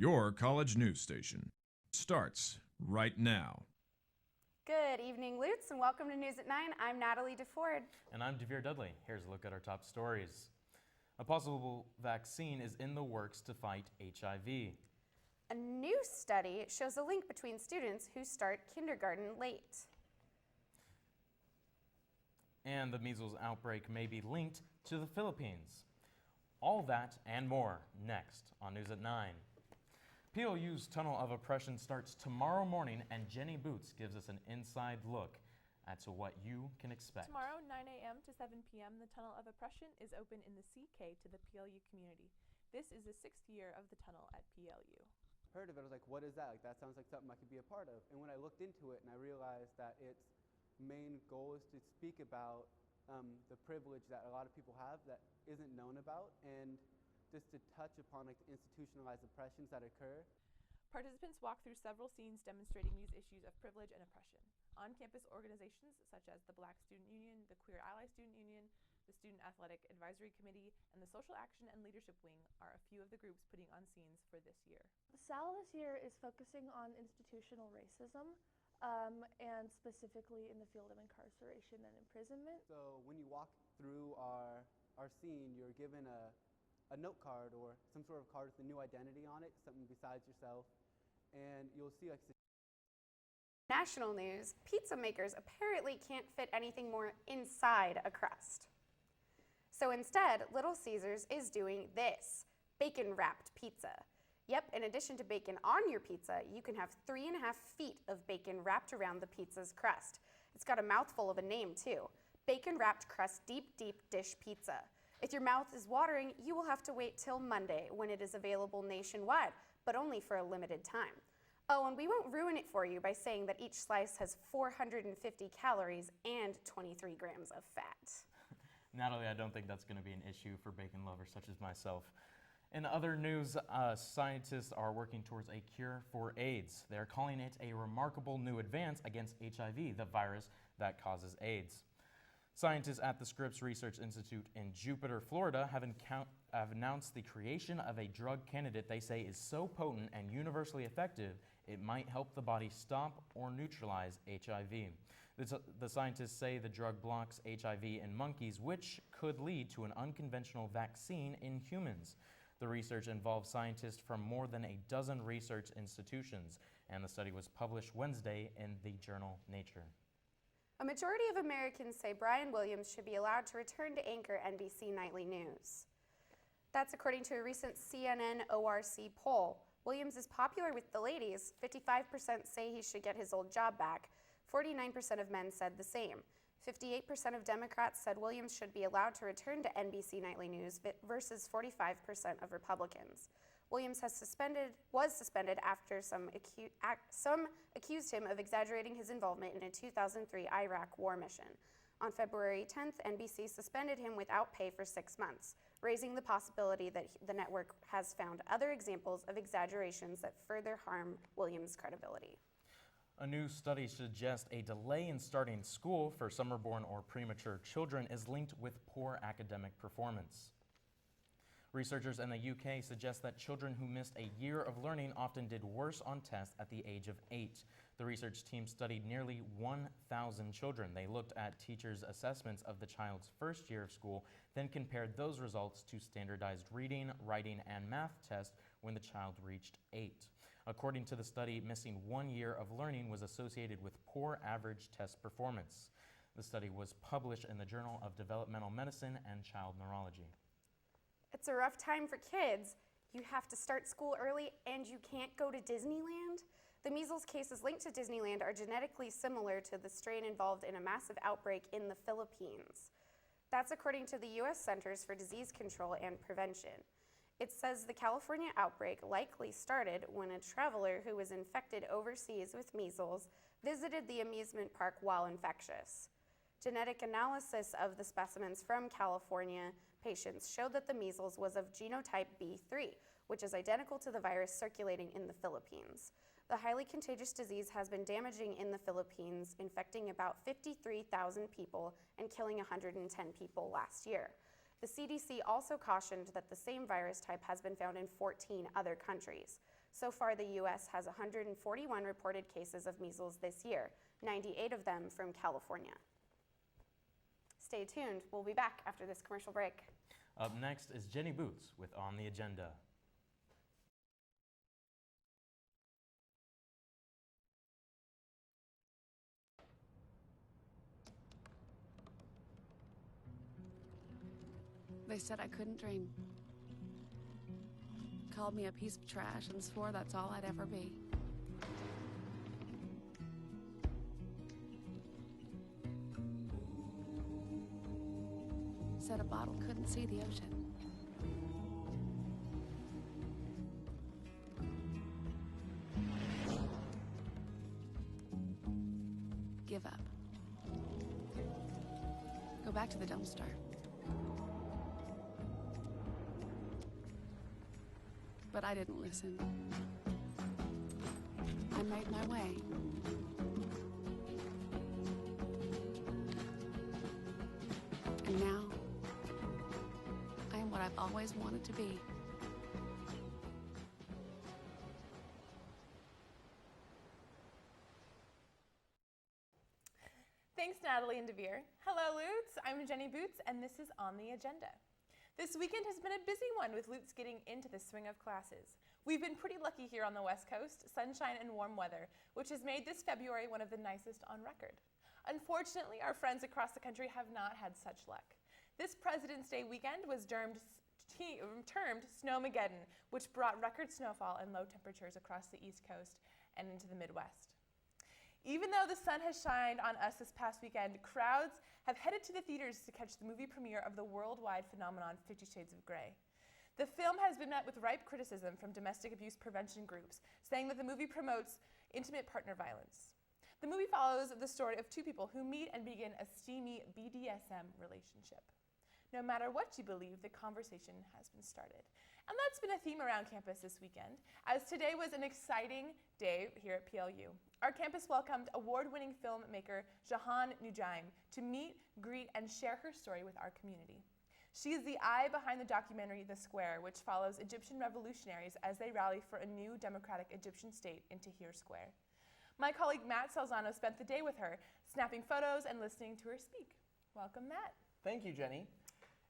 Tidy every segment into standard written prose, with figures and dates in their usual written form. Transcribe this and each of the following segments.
Your college news station starts right now. Good evening, Lutz, and welcome to News at 9. I'm Natalie DeFord. And I'm Devere Dudley. Here's a look at our top stories. A possible vaccine is in the works to fight HIV. A new study shows a link between students who start kindergarten late. And the measles outbreak may be linked to the Philippines. All that and more next on News at 9. PLU's Tunnel of Oppression starts tomorrow morning, and Jenny Boots gives us an inside look as to what you can expect. Tomorrow, 9 a.m. to 7 p.m., the Tunnel of Oppression is open in the CK to the PLU community. This is the 6th year of the tunnel at PLU. Heard of it, I was like, what is that? Like, that sounds like something I could be a part of. And when I looked into it and I realized that its main goal is to speak about the privilege that a lot of people have that isn't known about, and just to touch upon like the institutionalized oppressions that occur. Participants walk through several scenes demonstrating these issues of privilege and oppression. On-campus organizations such as the Black Student Union, the Queer Ally Student Union, the Student Athletic Advisory Committee, and the Social Action and Leadership Wing are a few of the groups putting on scenes for this year. The SAL this year is focusing on institutional racism, and specifically in the field of incarceration and imprisonment. So when you walk through our scene, you're given a note card or some sort of card with a new identity on it, something besides yourself, and you'll see like National news, pizza makers apparently can't fit anything more inside a crust. So instead, Little Caesars is doing this, bacon-wrapped pizza. Yep, in addition to bacon on your pizza, you can have 3.5 feet of bacon wrapped around the pizza's crust. It's got a mouthful of a name too, bacon-wrapped crust deep dish pizza. If your mouth is watering, you will have to wait till Monday when it is available nationwide, but only for a limited time. Oh, and we won't ruin it for you by saying that each slice has 450 calories and 23 grams of fat. Natalie, I don't think that's going to be an issue for bacon lovers such as myself. In other news, scientists are working towards a cure for AIDS. They're calling it a remarkable new advance against HIV, the virus that causes AIDS. Scientists at the Scripps Research Institute in Jupiter, Florida have announced the creation of a drug candidate they say is so potent and universally effective it might help the body stop or neutralize HIV. The scientists say the drug blocks HIV in monkeys, which could lead to an unconventional vaccine in humans. The research involves scientists from more than a dozen research institutions, and the study was published Wednesday in the journal Nature. A majority of Americans say Brian Williams should be allowed to return to anchor NBC Nightly News. That's according to a recent CNN ORC poll. Williams is popular with the ladies. 55% say he should get his old job back. 49% of men said the same. 58% of Democrats said Williams should be allowed to return to NBC Nightly News versus 45% of Republicans. Williams was suspended after some accused him of exaggerating his involvement in a 2003 Iraq war mission. On February 10th, NBC suspended him without pay for 6 months, raising the possibility that the network has found other examples of exaggerations that further harm Williams' credibility. A new study suggests a delay in starting school for summer-born or premature children is linked with poor academic performance. Researchers in the UK suggest that children who missed a year of learning often did worse on tests at the age of 8. The research team studied nearly 1,000 children. They looked at teachers' assessments of the child's first year of school, then compared those results to standardized reading, writing, and math tests when the child reached 8. According to the study, missing 1 year of learning was associated with poor average test performance. The study was published in the Journal of Developmental Medicine and Child Neurology. It's a rough time for kids. You have to start school early and you can't go to Disneyland. The measles cases linked to Disneyland are genetically similar to the strain involved in a massive outbreak in the Philippines. That's according to the U.S. Centers for Disease Control and Prevention. It says the California outbreak likely started when a traveler who was infected overseas with measles visited the amusement park while infectious. Genetic analysis of the specimens from California patients showed that the measles was of genotype B3, which is identical to the virus circulating in the Philippines. The highly contagious disease has been damaging in the Philippines, infecting about 53,000 people and killing 110 people last year. The CDC also cautioned that the same virus type has been found in 14 other countries. So far, the U.S. has 141 reported cases of measles this year, 98 of them from California. Stay tuned. We'll be back after this commercial break. Up next is Jenny Boots with On the Agenda. They said I couldn't dream. Called me a piece of trash and swore that's all I'd ever be. Said a bottle couldn't see the ocean. Give up. Go back to the dumpster. But I didn't listen. I made my way. And now, I am what I've always wanted to be. Thanks, Natalie and Devere. Hello, Lutz. I'm Jenny Boots, and this is On the Agenda. This weekend has been a busy one with Lutz getting into the swing of classes. We've been pretty lucky here on the West Coast, sunshine and warm weather, which has made this February one of the nicest on record. Unfortunately, our friends across the country have not had such luck. This President's Day weekend was termed Snowmageddon, which brought record snowfall and low temperatures across the East Coast and into the Midwest. Even though the sun has shined on us this past weekend, crowds have headed to the theaters to catch the movie premiere of the worldwide phenomenon 50 Shades of Grey. The film has been met with ripe criticism from domestic abuse prevention groups, saying that the movie promotes intimate partner violence. The movie follows the story of two people who meet and begin a steamy BDSM relationship. No matter what you believe, the conversation has been started. And that's been a theme around campus this weekend, as today was an exciting day here at PLU. Our campus welcomed award-winning filmmaker Jahan Nujaim to meet, greet, and share her story with our community. She is the eye behind the documentary The Square, which follows Egyptian revolutionaries as they rally for a new democratic Egyptian state in Tahrir Square. My colleague Matt Salzano spent the day with her, snapping photos and listening to her speak. Welcome, Matt. Thank you, Jenny.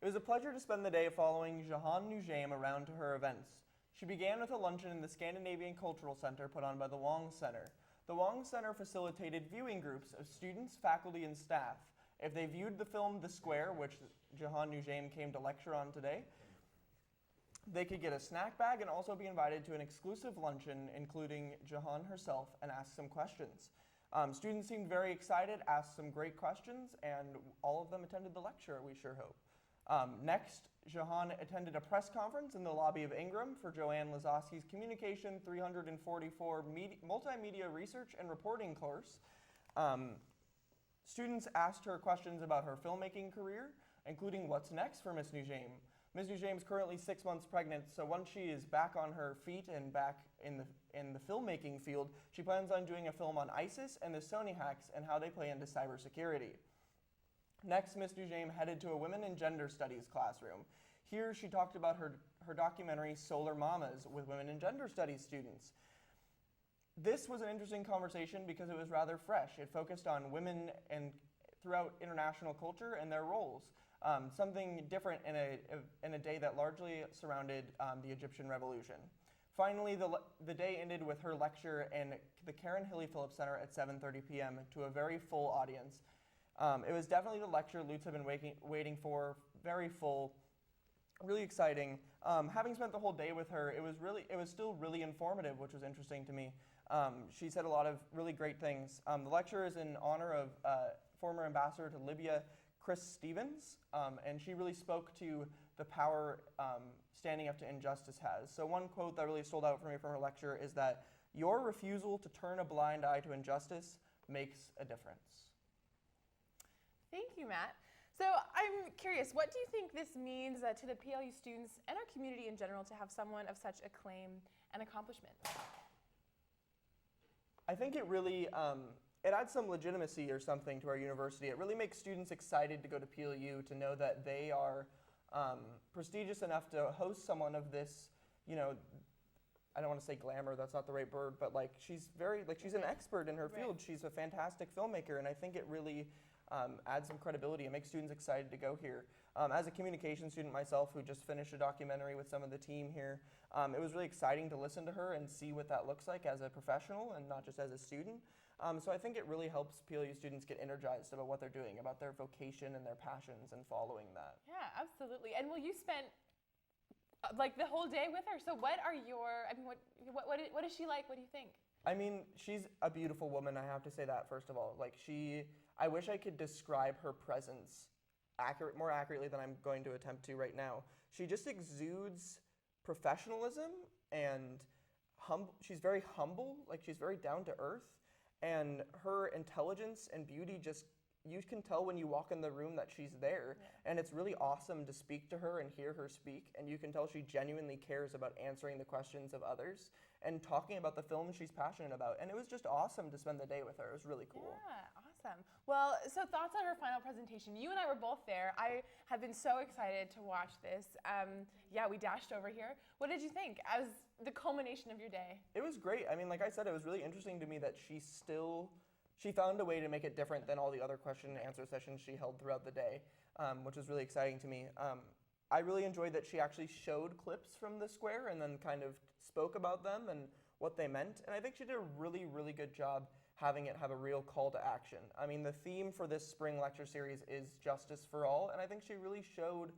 It was a pleasure to spend the day following Jahan Nujaim around to her events. She began with a luncheon in the Scandinavian Cultural Center put on by the Wong Center. The Wong Center facilitated viewing groups of students, faculty, and staff. If they viewed the film The Square, which Jahan Nujaim came to lecture on today, they could get a snack bag and also be invited to an exclusive luncheon, including Jahan herself, and ask some questions. Students seemed very excited, asked some great questions, and all of them attended the lecture, we sure hope. Next, Jahan attended a press conference in the lobby of Ingram for Joanne Lazowski's Communication 344 Multimedia Research and Reporting course. Students asked her questions about her filmmaking career, including what's next for Ms. Nujaim. Ms. Nujaim is currently 6 months pregnant, so once she is back on her feet and back in the filmmaking field, she plans on doing a film on ISIS and the Sony hacks and how they play into cybersecurity. Next, Ms. Nujaim headed to a Women in Gender Studies classroom. Here, she talked about her documentary, Solar Mamas, with Women in Gender Studies students. This was an interesting conversation because it was rather fresh. It focused on women and throughout international culture and their roles. Something different in a day that largely surrounded the Egyptian Revolution. Finally, the day ended with her lecture in the Karen Hilly Phillips Center at 7:30 p.m. to a very full audience. It was definitely the lecture Lutz had been waiting for, very full, really exciting. Having spent the whole day with her, it was still really informative, which was interesting to me. She said a lot of really great things. The lecture is in honor of former ambassador to Libya, Chris Stevens, and she really spoke to the power standing up to injustice has. So one quote that really stood out for me from her lecture is that, "Your refusal to turn a blind eye to injustice makes a difference." Thank you, Matt. So I'm curious, what do you think this means to the PLU students and our community in general to have someone of such acclaim and accomplishment? I think it really, it adds some legitimacy or something to our university. It really makes students excited to go to PLU, to know that they are prestigious enough to host someone of this, I don't want to say glamour, that's not the right word, but like she's an expert in her field. She's a fantastic filmmaker, and I think it really adds some credibility and makes students excited to go here. As a communication student myself who just finished a documentary with some of the team here, it was really exciting to listen to her and see what that looks like as a professional and not just as a student. So I think it really helps PLU students get energized about what they're doing, about their vocation and their passions and following that. Yeah, absolutely. And well, you spent like the whole day with her. So what are your, I mean, what is she like? What do you think? I mean, she's a beautiful woman, I have to say that first of all. Like I wish I could describe her presence more accurately than I'm going to attempt to right now. She just exudes professionalism and she's very humble, like she's very down to earth, and her intelligence and beauty just, you can tell when you walk in the room that she's there. And it's really awesome to speak to her and hear her speak, and you can tell she genuinely cares about answering the questions of others and talking about the film she's passionate about. And it was just awesome to spend the day with her. It was really cool. Yeah, awesome. Well, so thoughts on her final presentation. You and I were both there. I have been so excited to watch this. Yeah, we dashed over here. What did you think as the culmination of your day? It was great. I mean, like I said, it was really interesting to me that she found a way to make it different than all the other question and answer sessions she held throughout the day, which was really exciting to me. I really enjoyed that she actually showed clips from the square and then kind of spoke about them and what they meant. And I think she did a really, really good job having it have a real call to action. I mean, the theme for this spring lecture series is justice for all, and I think she really showed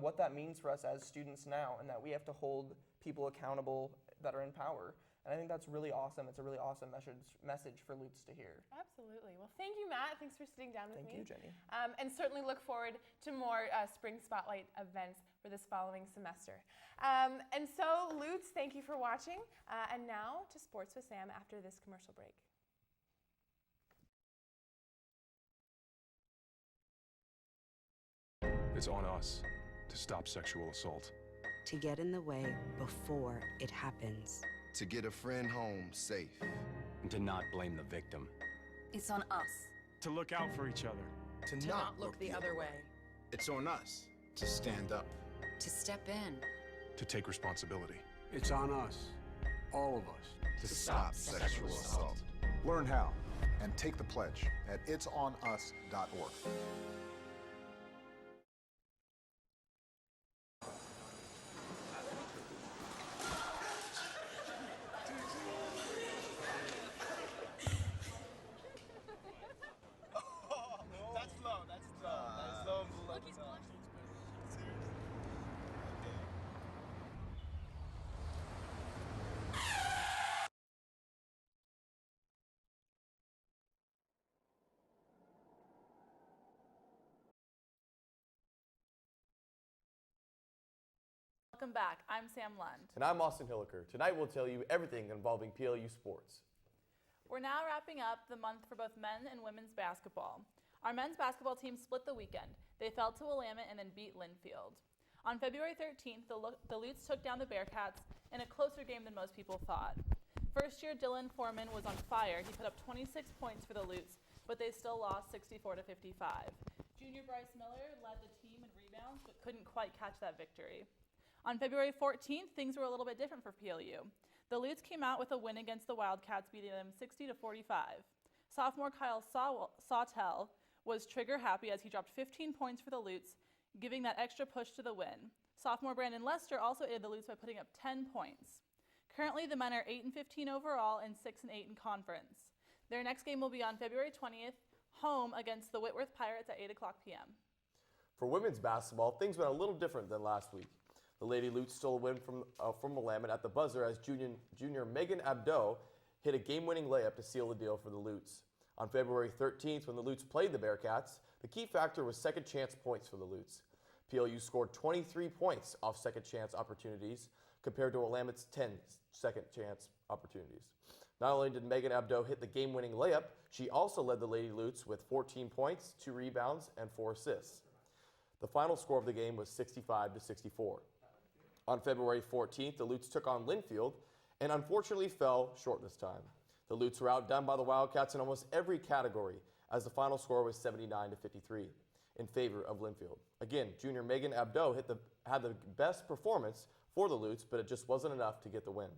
what that means for us as students now, and that we have to hold people accountable that are in power. And I think that's really awesome. It's a really awesome message for Lutz to hear. Absolutely. Well, thank you, Matt. Thanks for sitting down with me. Thank you, Jenny. And certainly look forward to more Spring Spotlight events for this following semester. And so, Lutz, thank you for watching. And now to Sports with Sam after this commercial break. It's on us to stop sexual assault. To get in the way before it happens. To get a friend home safe. And to not blame the victim. It's on us. To look out for each other. To not look the other way. It's on us to stand up. To step in. To take responsibility. It's on us, all of us. To stop sexual assault. Learn how and take the pledge at itsonus.org. Welcome back. I'm Sam Lund. And I'm Austin Hilliker. Tonight we'll tell you everything involving PLU sports. We're now wrapping up the month for both men and women's basketball. Our men's basketball team split the weekend. They fell to Willamette and then beat Linfield. On February 13th, the Lutes took down the Bearcats in a closer game than most people thought. First year Dylan Foreman was on fire. He put up 26 points for the Lutes, but they still lost 64-55. Junior Bryce Miller led the team in rebounds, but couldn't quite catch that victory. On February 14th, things were a little bit different for PLU. The Lutes came out with a win against the Wildcats, beating them 60-45. Sophomore Kyle Sawtell was trigger happy as he dropped 15 points for the Lutes, giving that extra push to the win. Sophomore Brandon Lester also aided the Lutes by putting up 10 points. Currently, the men are 8-15 overall and 6-8 in conference. Their next game will be on February 20th, home against the Whitworth Pirates at 8 o'clock p.m. For women's basketball, things went a little different than last week. The Lady Lutes stole a win from Willamette at the buzzer as junior Megan Abdo hit a game-winning layup to seal the deal for the Lutes. On February 13th, when the Lutes played the Bearcats, the key factor was second-chance points for the Lutes. PLU scored 23 points off second-chance opportunities compared to Willamette's 10 second-chance opportunities. Not only did Megan Abdo hit the game-winning layup, she also led the Lady Lutes with 14 points, 2 rebounds, and 4 assists. The final score of the game was 65-64. On February 14th, the Lutes took on Linfield and unfortunately fell short this time. The Lutes were outdone by the Wildcats in almost every category as the final score was 79-53 in favor of Linfield. Again, junior Megan Abdo had the best performance for the Lutes, but it just wasn't enough to get the win.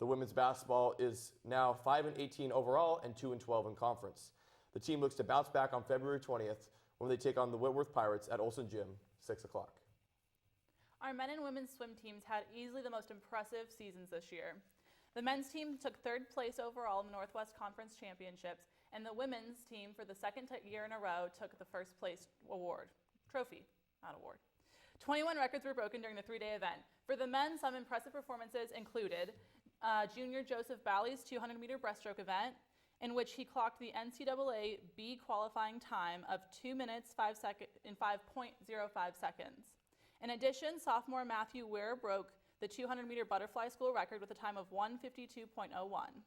The women's basketball is now 5-18 overall and 2-12 in conference. The team looks to bounce back on February 20th when they take on the Whitworth Pirates at Olson Gym, 6 o'clock. Our men and women's swim teams had easily the most impressive seasons this year. The men's team took third place overall in the Northwest Conference Championships, and the women's team, for the second year in a row, took the first place trophy, not award. 21 records were broken during the three-day event. For the men, some impressive performances included junior Joseph Balley's 200-meter breaststroke event, in which he clocked the NCAA B qualifying time of 2 minutes 5 in 5.05 seconds. In addition, sophomore Matthew Weir broke the 200-meter butterfly school record with a time of 1:52.01.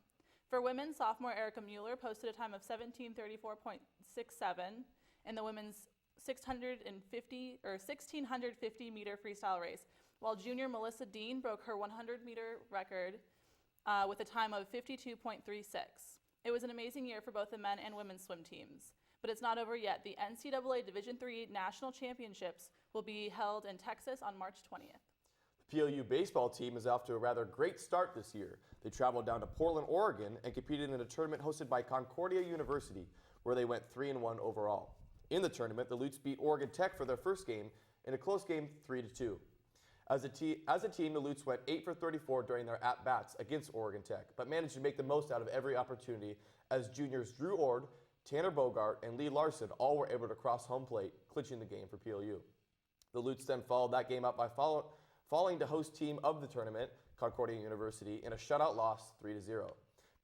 For women, sophomore Erica Mueller posted a time of 17:34.67 in the women's 1650-meter freestyle race, while junior Melissa Dean broke her 100-meter record with a time of 52.36. It was an amazing year for both the men and women's swim teams. But it's not over yet. The NCAA Division III National Championships will be held in Texas on March 20th. The PLU baseball team is off to a rather great start this year. They traveled down to Portland, Oregon, and competed in a tournament hosted by Concordia University, where they went 3-1 overall. In the tournament, the Lutes beat Oregon Tech for their first game in a close game, 3-2. As a team, the Lutes went 8 for 34 during their at-bats against Oregon Tech, but managed to make the most out of every opportunity as juniors Drew Ord, Tanner Bogart, and Lee Larson all were able to cross home plate, clinching the game for PLU. The Lutes then followed that game up by falling to host team of the tournament, Concordia University, in a shutout loss, 3-0.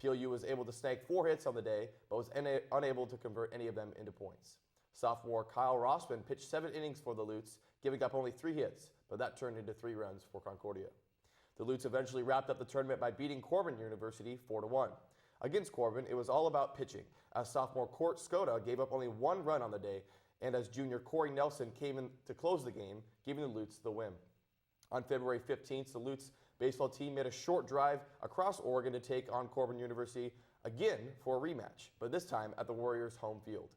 PLU was able to snag 4 hits on the day, but was unable to convert any of them into points. Sophomore Kyle Rossman pitched 7 innings for the Lutes, giving up only 3 hits, but that turned into 3 runs for Concordia. The Lutes eventually wrapped up the tournament by beating Corbin University 4-1. Against Corbin, it was all about pitching, as sophomore Court Skoda gave up only 1 run on the day, and as junior Corey Nelson came in to close the game, giving the Lutes the win. On February 15th, the Lutes baseball team made a short drive across Oregon to take on Corbin University again for a rematch, but this time at the Warriors' home field.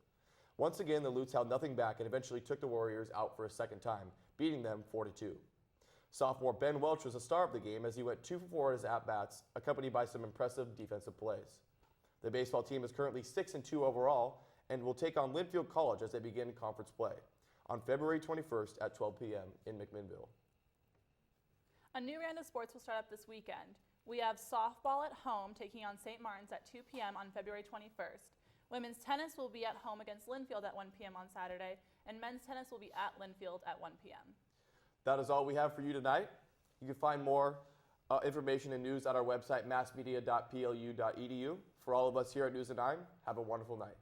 Once again, the Lutes held nothing back and eventually took the Warriors out for a second time, beating them 4-2. Sophomore Ben Welch was the star of the game as he went 2 for 4 at his at-bats, accompanied by some impressive defensive plays. The baseball team is currently 6-2 overall and will take on Linfield College as they begin conference play on February 21st at 12 p.m. in McMinnville. A new round of sports will start up this weekend. We have softball at home taking on St. Martin's at 2 p.m. on February 21st. Women's tennis will be at home against Linfield at 1 p.m. on Saturday, and men's tennis will be at Linfield at 1 p.m. That is all we have for you tonight. You can find more information and news at our website, massmedia.plu.edu. For all of us here at News at 9, have a wonderful night.